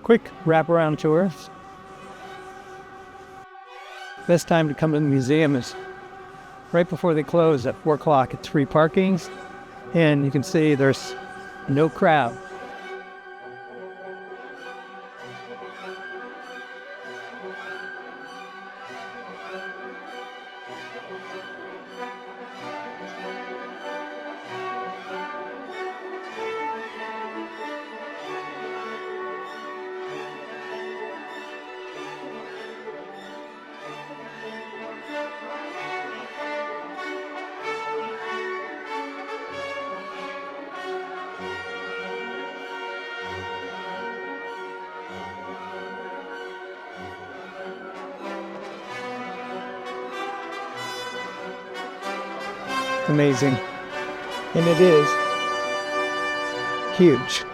quick wraparound tour. Best time to come to the museum is right before they close at 4 o'clock. It's free parking, and you can see there's no crowd. Amazing. And it is huge.